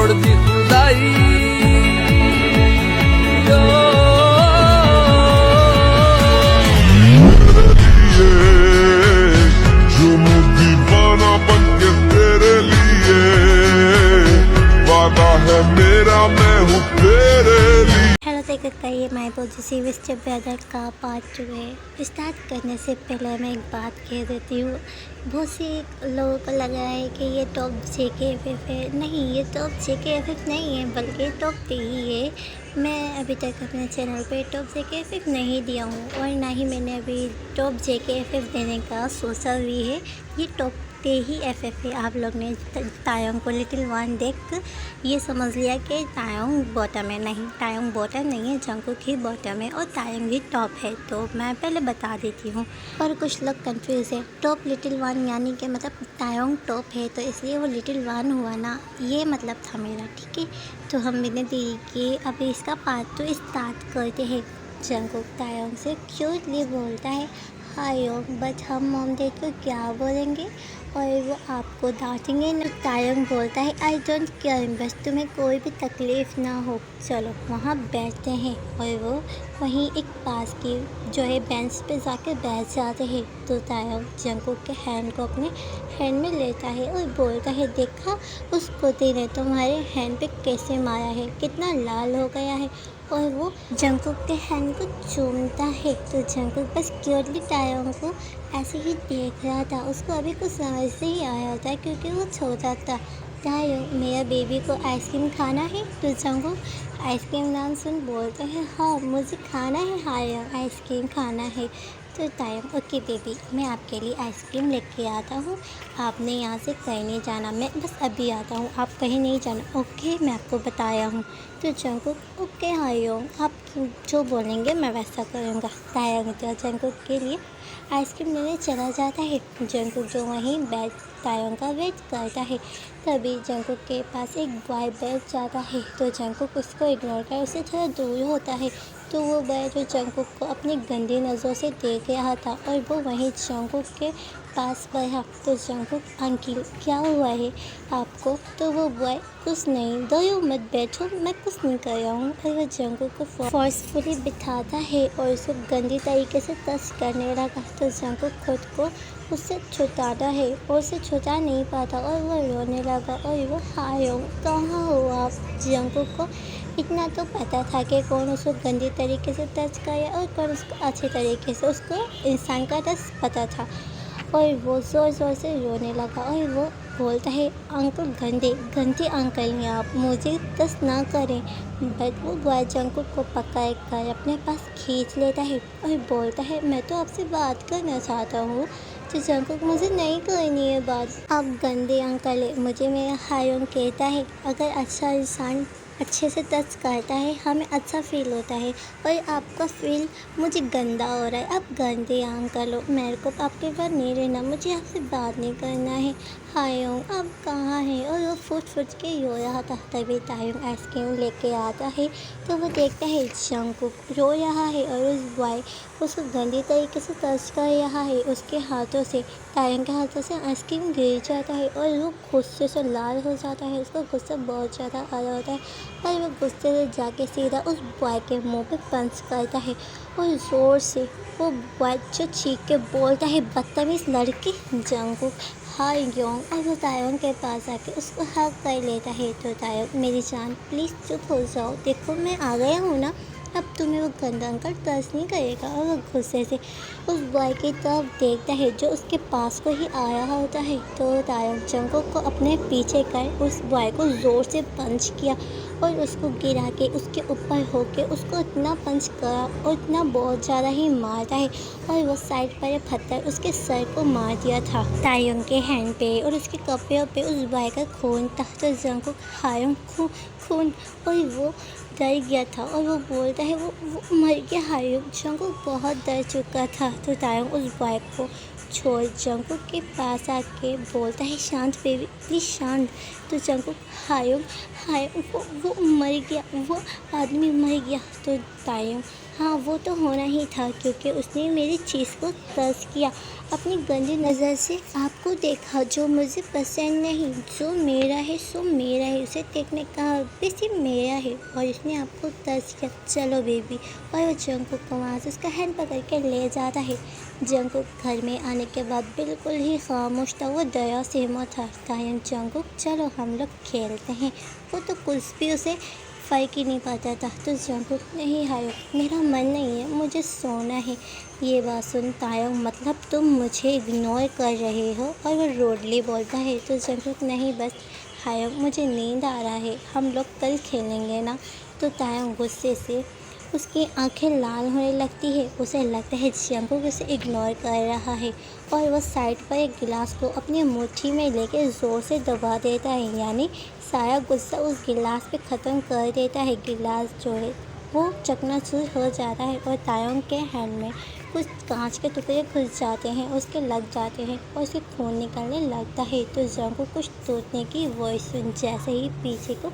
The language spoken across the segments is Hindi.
तोड़ दी खुदाई। जो दीवाना बन के तेरे लिए वादा है मेरा, मैं हूँ तेरे लिए। हेलो देखिए, कहिए मैं तो जिसी विस्टर ब्रदर का पार्ट 2 है। स्टार्ट करने से पहले मैं एक बात कह देती हूँ। बहुत से लोगों को लगा है कि ये टॉप JKFF है। नहीं, ये टॉप JKFF नहीं है, बल्कि टॉप 3 ही है। मैं अभी तक अपने चैनल पे टॉप JKFF नहीं दिया हूँ और ना ही मैंने अभी टॉप JKFF देने का सोचा भी है। ये टॉप ही FF है। आप लोग ने तायोंग को लिटिल वन देख ये समझ लिया कि तायोंग बॉटम है। नहीं, तायोंग बॉटम नहीं है, जंगकुक ही बॉटम है और तायोंग भी टॉप है। तो मैं पहले बता देती हूँ, पर कुछ लोग कंफ्यूज है। टॉप लिटिल वन यानी कि मतलब तायोंग टॉप है तो इसलिए वो लिटिल वन हुआ ना, ये मतलब था मेरा। ठीक है, तो हम मैंने दी कि अभी इसका पार्ट 2 स्टार्ट करते हैं। जंगकुक तायोंग से क्यूटली बोलता है हाय योंग, बट हम मॉम डैड को क्या बोलेंगे और वो आपको डांटेंगे ना। तायोंग बोलता है आई डोंट केयर, बस तुम्हें कोई भी तकलीफ़ ना हो। चलो वहाँ बैठते हैं और वो वहीं एक पास की जो है बेंच पे जाकर बैठ जाते हैं। तो तायोंग जंगकुक के हैंड को अपने हैंड में लेता है और बोलता है देखा उस कुत्ते ने तुम्हारे हैंड पे कैसे मारा है, कितना लाल हो गया है। और वो जंगकुक के हैंड को चूमता है। तो जंगकुक बस क्यूटली तायोंग को ऐसे ही देख रहा था। उसको अभी कुछ समझ नहीं आया था क्योंकि वो छोटा था। तायोंग मेरा बेबी को आइसक्रीम खाना है। तो जंगकुक आइसक्रीम नाम सुन बोलते हैं हाँ मुझे खाना है, हाँ आइसक्रीम खाना है। तो तायोंग ओके बेबी, मैं आपके लिए आइसक्रीम लेके आता हूँ, आपने यहाँ से कहीं नहीं जाना, मैं बस अभी आता हूँ, आप कहीं नहीं जाना। ओके, मैं आपको बताया हूँ। तो जंगकुक ओके हायोंग, आप जो बोलेंगे मैं वैसा करूँगा। तायोंग तो जंगकुक के लिए आइसक्रीम लेने चला जाता है। जंगकुक जो वहीं बैठ तायोंग का वेट करता है। तभी जंगकुक के पास एक बॉय बैठ जाता है। तो जंगकुक उसको इग्नोर कर उससे थोड़ा दूर होता है। तो वो बॉय जो जंगकुक को अपनी गंदी नज़रों से देख रहा था और वो वहीं जंगकुक के पास बढ़ा। तो जंगकुक अंकल क्या हुआ है आपको? तो वो बॉय कुछ नहीं, दो मत बैठो, मैं कुछ नहीं कर रहा हूँ। और वो जंगकुक को फोर्सफुली बिठाता है और उसको गंदी तरीके से टच करने लगा। तो जंगकुक खुद को उससे छुटाता है और उसे छुटा नहीं पाता और वो रोने लगा। और वो हायोंग कहाँ हो आप? जंगकुक को इतना तो पता था कि कौन उसको गंदी तरीके से टच करे और कौन उसको अच्छे तरीके से, उसको इंसान का टच पता था। और वो ज़ोर ज़ोर से रोने लगा और वो बोलता है अंकल गंदे अंकल हैं आप, मुझे टच ना करें। बट वो बॉय जंगकुक को पकड़ कर अपने पास खींच लेता है और बोलता है मैं तो आपसे बात करना चाहता हूँ। तो जंगकुक मुझे नहीं करनी है बात, आप गंदे अंकल है। मुझे मेरा हायोंग कहता है अगर अच्छा इंसान अच्छे से टच करता है हमें अच्छा फील होता है और आपका फील मुझे गंदा हो रहा है। आप गंदे अंकल हो, मेरे को आपके पास नहीं रहना, मुझे आपसे बात नहीं करना है। हायोंग आप कहाँ हैं? और वो फुट के रो रहा था। तभी तायोंग आइसक्रीम लेके आता है। तो वो देखता है जंगकुक रो रहा है और उस बॉय उसको गंदी तरीके से टच कर रहा है उसके हाथों से। तायोंग के हाथों से आइसक्रीम गिर जाता है और वो गुस्से से लाल हो जाता है। उसका गुस्सा बहुत ज़्यादा आ रहा होता है और वो गुस्से से जाके सीधा उस बॉय के मुंह पे पंच करता है और ज़ोर से वो बॉय जो चीख के बोलता है बदतमीज़ लड़की। जंगकुक हायोंग और वो तायोंग के पास आके उसको हक कर लेता है। तो तायोंग मेरी जान प्लीज़ चुप हो जाओ, देखो मैं आ गया हूँ ना, अब तुम्हें वो गंदा अंकल टच नहीं करेगा। और वो गुस्से से उस बॉय की तरफ देखता है जो उसके पास को ही आया होता है। तो तायोंग जंगकुक को अपने पीछे कर उस बॉय को ज़ोर से पंच किया और उसको गिरा के उसके ऊपर होके उसको इतना पंच करा और इतना बहुत ज़्यादा ही मारता है और वो साइड पर पत्थर उसके सर को मार दिया था तायोंग के हैंड पे और उसके कपड़ों पे उस बॉय का खून था। तो जंगकुक हायोंग खून और वो डर गया था और वो बोलता है वो मर गया। हायोंग जंगकुक बहुत डर चुका था। तो तायोंग उस बॉय को छोड़ जंगकुक के पास आके बोलता है शांत बेबी प्लीज़ शांत। तो जंगकुक हायोंग वो मर गया, वो आदमी मर गया। तो तायोंग हाँ, वो तो होना ही था क्योंकि उसने मेरी चीज़ को तर्स किया, अपनी गंदी नज़र से आपको देखा जो मुझे पसंद नहीं, जो मेरा है सो मेरा है, उसे देखने का हक भी सिर्फ मेरा है और उसने आपको तर्स किया। चलो बेबी, और वो जंकुक को वहाँ से उसका हैंड पकड़ के ले जाता है। जंकुक घर में आने के बाद बिल्कुल ही खामोश था, वो दया सहमा था। तायंग जंकुक चलो हम लोग खेलते हैं, वो तो कुछ भी उसे फ़र्क ही नहीं पड़ता था। तो जंकुक नहीं हायो, मेरा मन नहीं है, मुझे सोना है। ये बात सुन तायंग मतलब तुम मुझे इग्नोर कर रहे हो, और वो रोडली बोलता है। तो जंकुक नहीं बस हायो, मुझे नींद आ रहा है, हम लोग कल खेलेंगे ना। तो तायंग गुस्से से उसकी आंखें लाल होने लगती है, उसे लगता है जंकुक उसे इग्नोर कर रहा है और वो साइड पर एक गिलास को अपनी मुट्ठी में लेके ज़ोर से दबा देता है, यानी सारा गुस्सा उस गिलास पे ख़त्म कर देता है। गिलास जो है वो चकनाचूर हो जाता है और तायंग के हैंड में कुछ कांच के टुकड़े घुस जाते हैं, उसके लग जाते हैं और उसके खून निकलने लगता है। तो जंकुक कुछ टूटने की वॉइस सुन जैसे ही पीछे को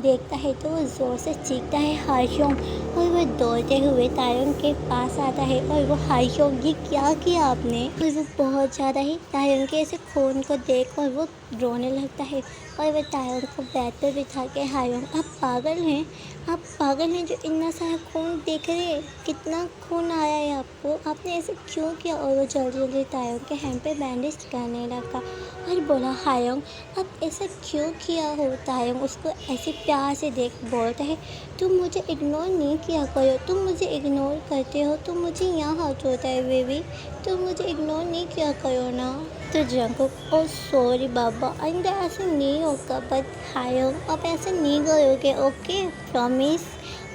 देखता है तो वो ज़ोर से चीखता है हायोंग, और वो दौड़ते हुए तायंग के पास आता है और वो हायोंग ये क्या किया आपने। और वो बहुत ज़्यादा ही तायंग के ऐसे खून को देख और वो रोने लगता है और वो तायंग को बेड पर बिठा के हायोंग आप पागल हैं जो इतना सारा खून देख रहे हैं, कितना खून आया है आपको, आपने ऐसे क्यों किया। और वो जल्दी जल्दी तायंग के हैंड पे बैंडेज करने लगा और बोला हायोंग आप ऐसा क्यों किया हो। तायंग उसको ऐसे प्यार से देख बोलता है तुम मुझे इग्नोर नहीं किया करो, तुम मुझे इग्नोर करते हो तो मुझे यहाँ हर्ट होता है बेबी, तुम मुझे इग्नोर नहीं किया करो ना। तो जंकुक ओ सॉरी बाबा, आइंदा ऐसे नहीं होगा, बट हायोंग आप ऐसे नहीं करोगे, ओके प्रॉमिस।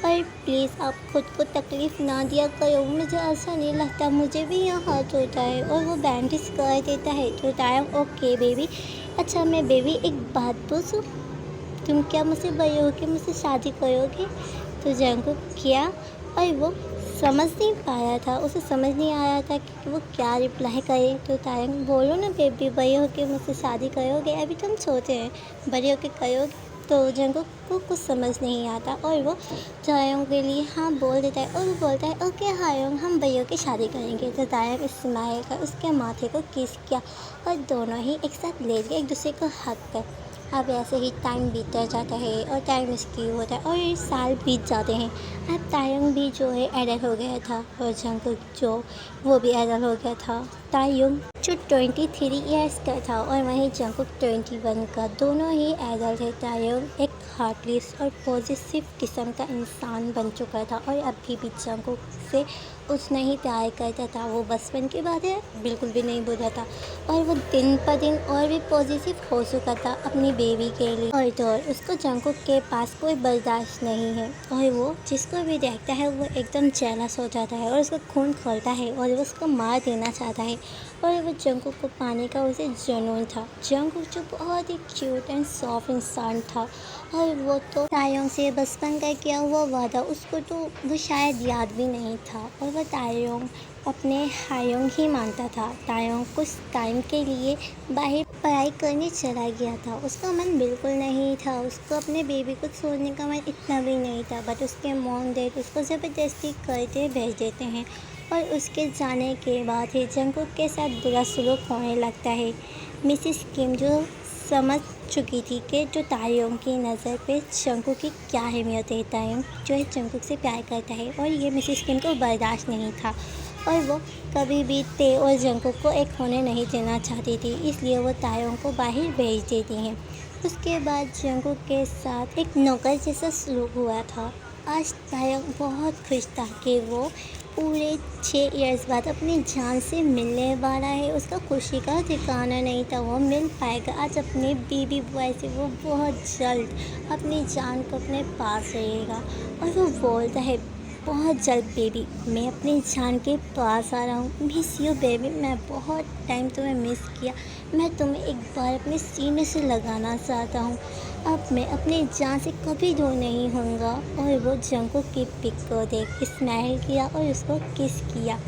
और प्लीज़ आप खुद को तकलीफ़ ना दिया करो, मुझे ऐसा नहीं लगता, मुझे भी यहाँ हाथ होता है। और वो बैंडेज कर देता है। तो तायंग ओके बेबी, अच्छा मैं बेबी एक बात पूछूं, तुम क्या मुझसे बड़े होके मुझसे शादी करोगे। तो जंकुक किया और वो समझ नहीं पाया था, उसे समझ नहीं आया था कि वो क्या रिप्लाई करे। तो तायंग बोलो ना बेबी बड़े होके मुझसे शादी करोगे, अभी तुम छोटे हैं, बड़े होके करोगे। तो जंकुक को कुछ समझ नहीं आता और वो तायंग के लिए हाँ बोल देता है और वो बोलता है ओके हायोंग हम बड़े होके शादी करेंगे। तो तायंग स्माइल कर उसके माथे को किस किया और दोनों ही एक साथ लेट गए एक दूसरे को हक कर। अब ऐसे ही टाइम बीतता जाता है और टाइम स्क्यू होता है और साल बीत जाते हैं। अब तायंग भी जो है एडल्ट हो गया था और जंकुक जो वो भी एडल्ट हो गया था। तायंग जो 23 इयर्स का था और वहीं जंकुक 21 का, दोनों ही एडल्ट है। तायंग एक हार्टलेस और पॉजिटिव किस्म का इंसान बन चुका था और अभी भी जंकुक से उतना ही प्यार करता था। वो बचपन की बात है बिल्कुल भी नहीं भूला था और वो दिन पर दिन और भी पॉजिटिव हो चुका था अपनी बेबी के लिए। और तो और उसको जंकुक के पास कोई बर्दाश्त नहीं है और वो जिसको भी देखता है वो एकदम जेलस हो जाता है और उसका खून खोलता है और वो उसको मार देना चाहता है। और वो जंकुक को पाने का उसे जुनून था। जंकुक जो बहुत ही क्यूट एंड सॉफ्ट इंसान था और वो तो तायंग से बचपन का किया हुआ वादा उसको तो वो शायद याद भी नहीं था और वह तायंग अपने हायोंग ही मानता था। तायंग कुछ टाइम के लिए बाहर पढ़ाई करने चला गया था, उसका मन बिल्कुल नहीं था, उसको अपने बेबी को छोड़ने का मन इतना भी नहीं था, बट उसके मॉम डैड उसको ज़बरदस्ती करते भेज देते हैं और उसके जाने के बाद ही जंकुक के साथ बुरा सलूक होने लगता है। मिसिस किम जो समझ चुकी थी कि जो तायंग की नज़र पे जंकुक की क्या अहमियत है, तायंग जो है जंकुक से प्यार करता है और ये मिसिस किम को बर्दाश्त नहीं था और वो कभी भी ते और जंकुक को एक होने नहीं देना चाहती थी, इसलिए वो तायंग को बाहर भेज देती हैं। उसके बाद जंकुक के साथ एक नौकर जैसा सलूक हुआ था। आज तायंग बहुत खुश था कि वो पूरे 6 इयर्स बाद अपनी जान से मिलने वाला है। उसका खुशी का ठिकाना नहीं था, वो मिल पाएगा आज अपने बेबी बॉय से। वो बहुत जल्द अपनी जान को अपने पास रहेगा और वो बोलता है बहुत जल्द बेबी मैं अपनी जान के पास आ रहा हूँ। मिस यू बेबी, मैं बहुत टाइम तुम्हें मिस किया, मैं तुम्हें एक बार अपने सीने से लगाना चाहता हूँ, अब मैं अपनी जान से कभी दूर नहीं होऊंगा। और वो जंकुक की पिक को देख स्माइल किया और उसको किस किया।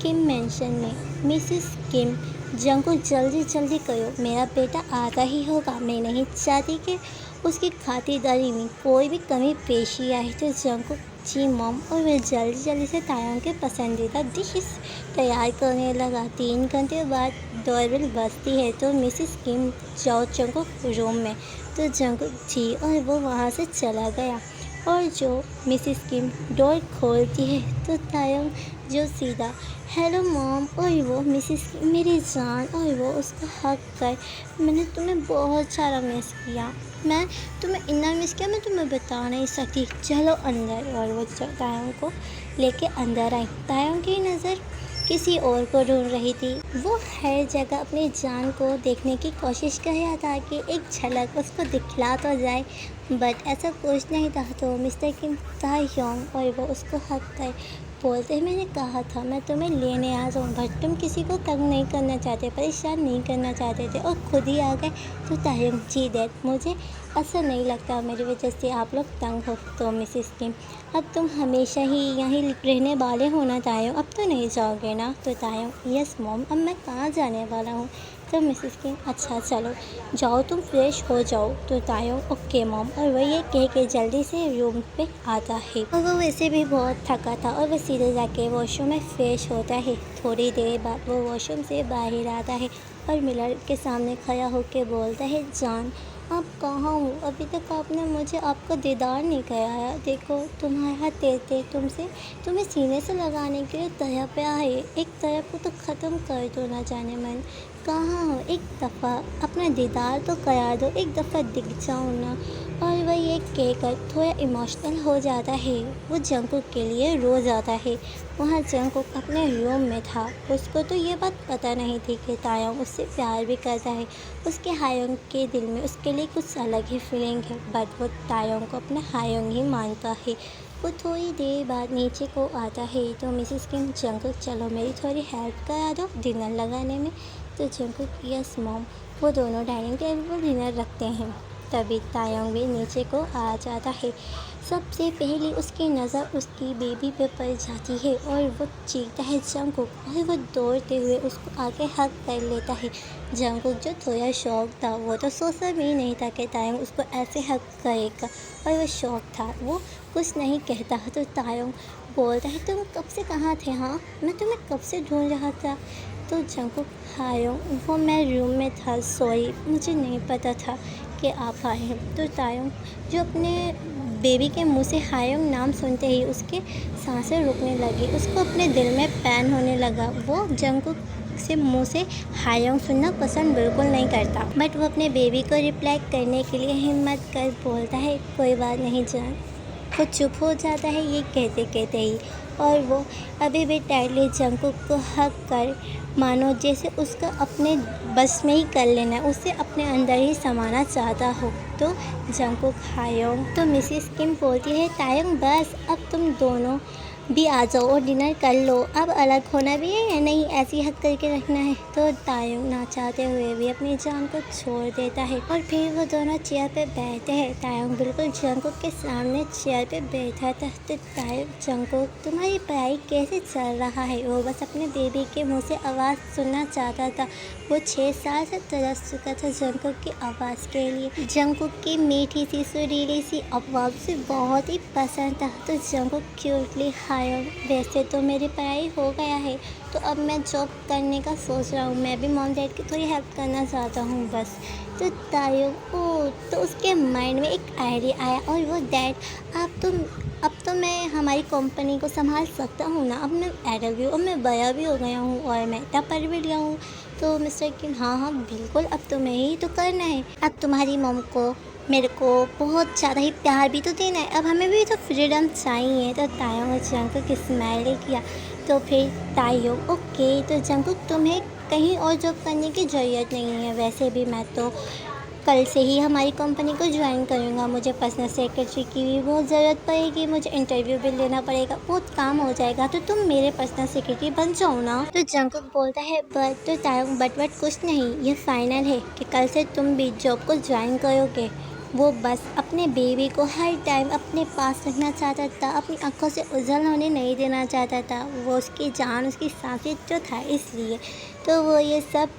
किम मेंशन में मिसिस किम जंकुक जल्दी जल्दी करो, मेरा बेटा आता ही होगा। मैं नहीं चाहती कि उसकी खातिरदारी में कोई भी कमी पेशी आए। तो जंकुक जी मॉम, और वह जल्दी जल्दी से तायोंग के पसंदीदा डिशेस तैयार करने लगा। 3 घंटे बाद डोरबेल बजती है तो मिसेस किम जाओ जंकुक रूम में। तो जंकुक जी और वो वहाँ से चला गया। और जो मिसेस किम डोर खोलती है तो तायोंग जो सीधा हेलो मॉम, और वो मिसेस किम मेरी जान, और वो उसको हक कर, मैंने तुम्हें बहुत सारा मिस किया, मैं तुम्हें इतना मिस किया मैं तुम्हें बता नहीं सकती, चलो अंदर। और वो तायोंग को लेके अंदर आई। तायोंग की नज़र किसी और को ढूंढ रही थी। वो हर जगह अपनी जान को देखने की कोशिश कर रहा था कि एक झलक उसको दिखला तो जाए, बट ऐसा कुछ नहीं था। तो मिस्टर किम तायोंग और वो उसको हक कर बोलते, मैंने कहा था मैं तुम्हें लेने आ जाऊँ, बट तुम किसी को तंग नहीं करना चाहते, परेशान नहीं करना चाहते थे और खुद ही आ गए। तो तायोंग जी दैट, मुझे ऐसा नहीं लगता मेरी वजह से आप लोग तंग हो। तो मिसेस किम, अब तुम हमेशा ही यहीं रहने वाले हो ना तायोंग, अब तो नहीं जाओगे ना। तो तायोंग, यस मॉम, अब मैं कहाँ जाने वाला हूँ। तो मिसेस किम, अच्छा चलो जाओ तुम फ्रेश हो जाओ। तो तायोंग, ओके मॉम, और वह ये कह के जल्दी से रूम पे आता है। और वो वैसे भी बहुत थका था और वह सीधे जाके वॉशरूम में फ्रेश होता है। थोड़ी देर बाद वो वॉशरूम से बाहर आता है और मिरर के सामने खड़ा होकर बोलता है, जान आप कहाँ हो, अभी तक आपने मुझे आपका दीदार नहीं कराया। देखो तुम्हारा तेते तुम्हें सीने से लगाने के लिए तरह पे आए, एक तरफ को तो ख़त्म कर दो ना जाने मन, कहाँ हो, एक दफ़ा अपना दीदार तो करा दो, एक दफ़ा दिख जाओ ना। और वह ये कहकर थोड़ा इमोशनल हो जाता है। वो जंकुक के लिए रो जाता है। वहाँ जंकुक अपने रूम में था। उसको तो ये बात पता नहीं थी कि तायोंग उससे प्यार भी करता है। उसके हायोंग के दिल में उसके लिए कुछ अलग ही फीलिंग है, बट वो तायोंग को अपना हायोंग ही मानता है। वो थोड़ी देर बाद नीचे को आता है। तो मिसेस किम, जंकुक चलो मेरी थोड़ी हेल्प करा दो डिनर लगाने में। तो जंकुक, यस मॉम। वो दोनों डाइनिंग टेबल पर डिनर रखते हैं। तभी तायोंग भी नीचे को आ जाता है। सबसे पहले उसकी नज़र उसकी बेबी पे पड़ जाती है और वो चीखता है जंकुक, और वो दौड़ते हुए उसको आगे हक कर लेता है। जंकुक जो थोड़ा शौक था, वो तो सोचा भी नहीं था कि तायोंग उसको ऐसे हक करेगा, और वो शौक था, वो कुछ नहीं कहता। तो तायोंग बोलता है, तुम कब से कहाँ थे, हाँ मैं तुम्हें कब से ढूंढ रहा था। तो जंकुक, हायोंग वो मैं रूम में था, सॉरी मुझे नहीं पता था कि आप आए हैं। तो तायोंग जो अपने बेबी के मुंह से हायोंग नाम सुनते ही उसके सांसें रुकने लगी, उसको अपने दिल में पैन होने लगा। वो जंकुक से मुंह से हायोंग सुनना पसंद बिल्कुल नहीं करता, बट वो अपने बेबी को रिप्लाई करने के लिए हिम्मत कर बोलता है, कोई बात नहीं जान। वो चुप हो जाता है ये कहते कहते ही, और वो अभी भी टाइटली जंकुक को हक कर, मानो जैसे उसका अपने बस में ही कर लेना, उसे अपने अंदर ही समाना चाहता हो। तो जंकुक, हायोंग। तो मिसेस किम बोलती है, तायोंग बस अब तुम दोनों भी आ जाओ और डिनर कर लो, अब अलग होना भी है या नहीं, ऐसी हक करके रखना है। तो तायोंग ना चाहते हुए भी अपनी जान को छोड़ देता है और फिर वो दोनों चेयर पे बैठते हैं। तायोंग बिल्कुल जंकुक के सामने चेयर पे बैठा था। तो तायोंग, जंकुक तुम्हारी पढ़ाई कैसे चल रहा है। वो बस अपने बेबी के मुँह से आवाज़ सुनना चाहता था। वो 6 साल से तरस चुका था जंकुक की आवाज़ के लिए। जंकुक की मीठी सी सुरीली सी आवाज़ से बहुत ही पसंद था। तो जंकुक क्यूटली, हायोंग वैसे तो मेरी पढ़ाई हो गया है, तो अब मैं जॉब करने का सोच रहा हूँ, मैं भी मॉम डैड की थोड़ी हेल्प करना चाहता हूँ बस। तो तायोंग, तो उसके माइंड में एक आइडिया आया, और वो डैड अब तो मैं हमारी कंपनी को संभाल सकता हूँ ना, अब मैं एडल्ट भी हूँ, अब मैं बड़ा भी हो गया हूँ और मैं इतना पढ़ भी लिया हूँ। तो मिस्टर किम, हाँ बिल्कुल, अब तुम्हें ही तो करना है, अब तुम्हारी मॉम को मेरे को बहुत ज़्यादा ही प्यार भी तो देना है, अब हमें भी तो फ्रीडम चाहिए। तो तायोंग और जंकुक स्माइल किया। तो फिर तायोंग, ओके तो जंकुक तुम्हें कहीं और जॉब करने की ज़रूरत नहीं है, वैसे भी मैं तो कल से ही हमारी कंपनी को ज्वाइन करूँगा, मुझे पर्सनल सेक्रेटरी की भी बहुत ज़रूरत पड़ेगी, मुझे इंटरव्यू भी लेना पड़ेगा, बहुत काम हो जाएगा, तो तुम मेरे पर्सनल सेक्रेटरी बन जाओ ना। तो जंकुक बोलता है, बट तो तायोंग, बट कुछ नहीं, ये फाइनल है कि कल से तुम भी जॉब को ज्वाइन करोगे। वो बस अपने बेबी को हर टाइम अपने पास रखना चाहता था, अपनी आंखों से ओझल होने नहीं देना चाहता था। वो उसकी जान, उसकी सांसें जो था, इसलिए तो वो ये सब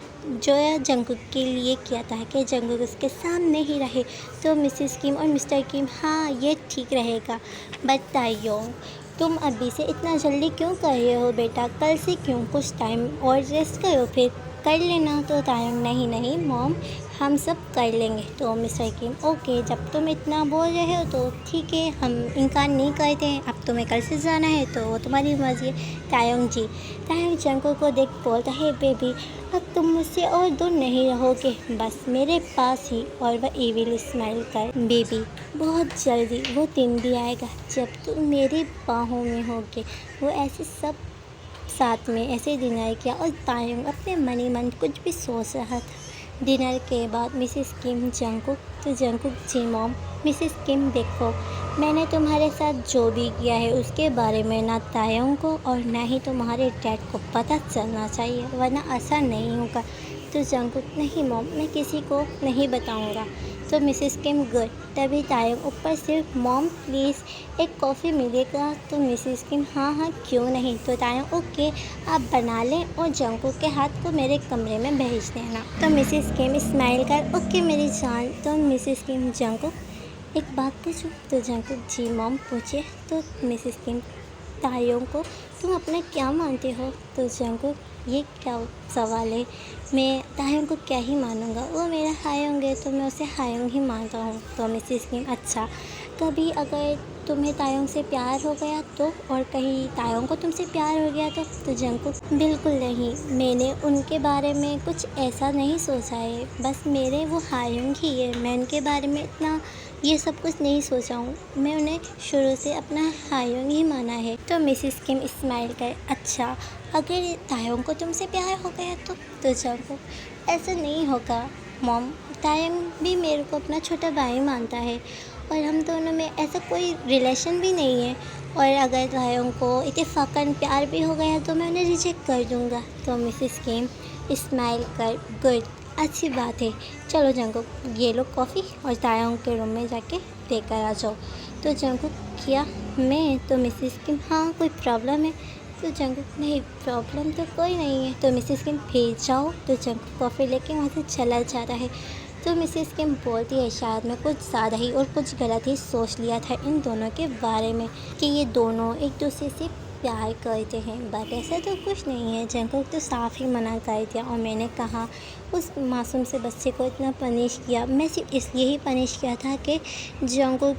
जो है जंगकुक के लिए किया था कि जंगकुक उसके सामने ही रहे। तो मिसेस किम और मिस्टर किम, हाँ ये ठीक रहेगा, बट ताइयोंग तुम अभी से इतना जल्दी क्यों कर रहे हो बेटा? कल से क्यों, कुछ टाइम और रेस्ट करो, फिर कर लेना। तो तायंग, नहीं नहीं मॉम, हम सब कर लेंगे। तो मिस्टर किम, ओके जब तुम इतना बोल रहे हो तो ठीक है, हम इनकार नहीं करते हैं। अब तुम्हें कल से जाना है तो वो तुम्हारी मर्जी है। तायंग जी, तायंग जंगकुक को देख बोलता है, बेबी अब तुम मुझसे और दूर नहीं रहोगे, बस मेरे पास ही। और वह एविल स्माइल कर, बेबी बहुत जल्दी वो दिन भी आएगा जब तुम मेरी बाहों में होगे। वो ऐसे सब साथ में ऐसे डिनर किया और तायंग अपने मन ही मन कुछ भी सोच रहा था। डिनर के बाद मिसेस किम जंगकुक, तो जंगकुक जी मॉम, मिसेस किम देखो, मैंने तुम्हारे साथ जो भी किया है उसके बारे में ना तायंग को और ना ही तुम्हारे डैड को पता चलना चाहिए, वरना ऐसा नहीं होगा। तो जंगकुक, नहीं मॉम, मैं किसी को नहीं बताऊंगा। तो मिसेस किम, गुड। तभी तायंग ऊपर से, मॉम प्लीज़ एक कॉफ़ी मिलेगा? तो मिसेस किम, हाँ हाँ क्यों नहीं। तो तायंग, ओके आप बना लें और जंगकुक के हाथ को मेरे कमरे में भेज देना। तो मिसेस किम स्माइल कर, ओके मेरी जान। तो मिसेस किम, जंगकुक एक बात पूछूं? तो जंगकुक, जी मॉम पूछे। तो मिसेस किम तायंग को, तुम अपना क्या मानते हो? तो जंगकुक, ये क्या सवाल है, मैं तायंग को क्या ही मानूंगा, वो मेरा हायोंग है तो मैं उसे हायोंग ही मानता हूँ। तो मिसेस किम, अच्छा कभी अगर तुम्हें तायंग से प्यार हो गया तो, और कहीं तायंग को तुमसे प्यार हो गया तो जंगकुक, बिल्कुल नहीं, मैंने उनके बारे में कुछ ऐसा नहीं सोचा है, बस मेरे वो हायोंग ही है, मैं उनके बारे में इतना ये सब कुछ नहीं सोचा हूँ, मैं उन्हें शुरू से अपना हायोंग ही माना है। तो मिसेस किम स्माइल कर, अच्छा अगर तायंग को तुमसे प्यार हो गया तो जंगकुक, ऐसा नहीं होगा मॉम, तायंग भी मेरे को अपना छोटा भाई मानता है और हम दोनों में ऐसा कोई रिलेशन भी नहीं है, और अगर तायंग को इत्तेफाकन प्यार भी हो गया तो मैं उन्हें रिजेक्ट कर दूँगा। तो मिसेस किम स्माइल कर, गुड, अच्छी बात है, चलो जंगकुक ये लो कॉफ़ी और तायंग के रूम में जाके देकर आ जाओ। तो जंगकुक, क्या मैं? तो मिसेस किम, हाँ कोई प्रॉब्लम है? तो जंगकुक, नहीं प्रॉब्लम तो कोई नहीं है। तो मिसेस किम, फिर जाओ। तो जंगकुक कॉफ़ी लेके वहाँ से चला जाता है। तो मिसेस किम बोलती है, शायद मैं कुछ ज़्यादा ही और कुछ गलत ही सोच लिया था इन दोनों के बारे में कि ये दोनों एक दूसरे से प्यार करते हैं, बट ऐसा तो कुछ नहीं है। जंगकुक तो साफ ही मना कर दिया, और मैंने कहा उस मासूम से बच्चे को इतना पनिश किया, मैं सिर्फ इसलिए ही पनिश किया था कि जंगकुक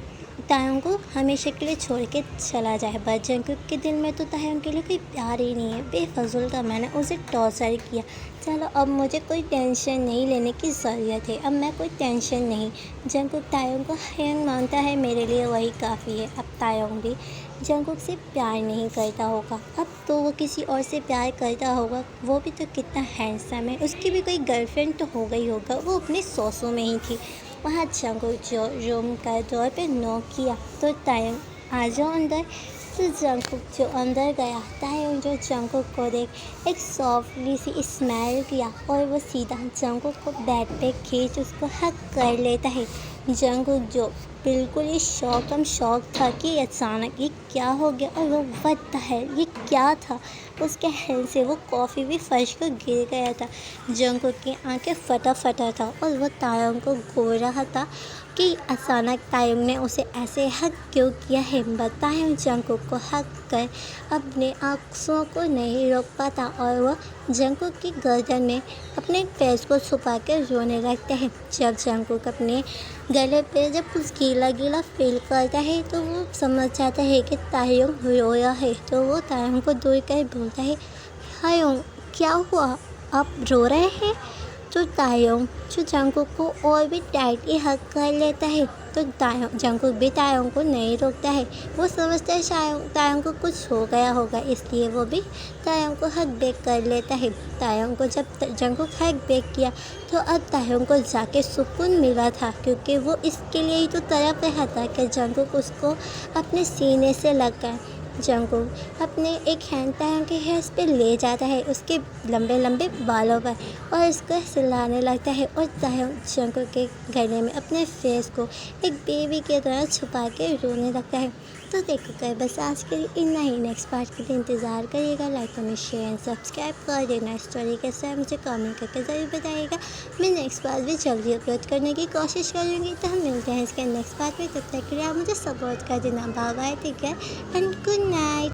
तायंग को हमेशा के लिए छोड़ के चला जाए, बट जंगकुक के दिल में तो तायंग के लिए कोई प्यार ही नहीं है, बेफजूल का मैंने उसे टॉर्चर किया। चलो अब मुझे कोई टेंशन नहीं लेने की ज़रूरत है, अब मैं कोई टेंशन नहीं। जंगकुक तायंग को हायोंग मानता है, मेरे लिए वही काफ़ी है। अब तायंग भी जंगकुक से प्यार नहीं करता होगा, अब तो वो किसी और से प्यार करता होगा, वो भी तो कितना हैंडसम है, उसकी भी कोई गर्लफ्रेंड तो हो गई होगा, वो अपने सौसों में ही थी। वहाँ जंगकुक जो रूम का डोर पे नॉक किया तो तायंग, आ जाओ अंदर। तो जंगकुक जो अंदर गया, तायंग जो जंगकुक को देख एक सॉफ्टली सी स्माइल किया और वो सीधा जंगकुक को बेड पे खींच उसको हक कर लेता है। जंगकुक जो बिल्कुल ही शॉक था कि अचानक ये क्या हो गया, और वो व्हाट द हेल, ये क्या था। उसके हैंड से वो कॉफ़ी भी फर्श पर गिर गया था। जंगकुक की आंखें फटा था और वो तायंग को घूर रहा था कि अचानक तायंग ने उसे ऐसे हक क्यों किया है। तायंग जंगकुक को हक कर अपने आंसुओं को नहीं रोक पाता और वो जंगकुक की गर्दन में अपने फेस को छुपा कर रोने लगते हैं। जब जंगकुक अपने गले पे जब कुछ गीला फील करता है तो वो समझ जाता है कि तायंग रोया है, तो वो तायंग को दूर कर बोलता है, तायंग क्या हुआ, आप रो रहे हैं? तो तायंग जो जंगकुक को और भी टाइटली हक कर लेता है, तो जंगकुक भी तायंग को नहीं रोकता है। वो समझता है शायद तायंग को कुछ हो गया होगा, इसलिए वो भी तायंग को हक बैक कर लेता है। तायंग को जब जंगकुक हक बैक किया तो अब तायंग को जाके सुकून मिला था, क्योंकि वो इसके लिए ही तो तड़प रहा था कि जंगकुक उसको अपने सीने से लग गए। जंगकुक अपने एक हैंड टांग के हेयर्स पे ले जाता है उसके लंबे लंबे बालों पर और उसको हिलाने लगता है और जंगकुक के गले में अपने फेस को एक बेबी की तरह छुपा के रोने लगता है। तो देखो कर बस आज के लिए इतना ही। नेक्स्ट पार्ट के लिए इंतज़ार करिएगा। Like comment share and subscribe कर देना। स्टोरी कैसा है मुझे कमेंट करके ज़रूर बताइएगा। मैं नेक्स्ट पार्ट भी जल्दी अपलोड करने की कोशिश करूँगी। तो हम मिलते हैं इसके नेक्स्ट पार्ट में। तब तक के लिए आप मुझे सपोर्ट कर देना। Bye bye, take care and good night.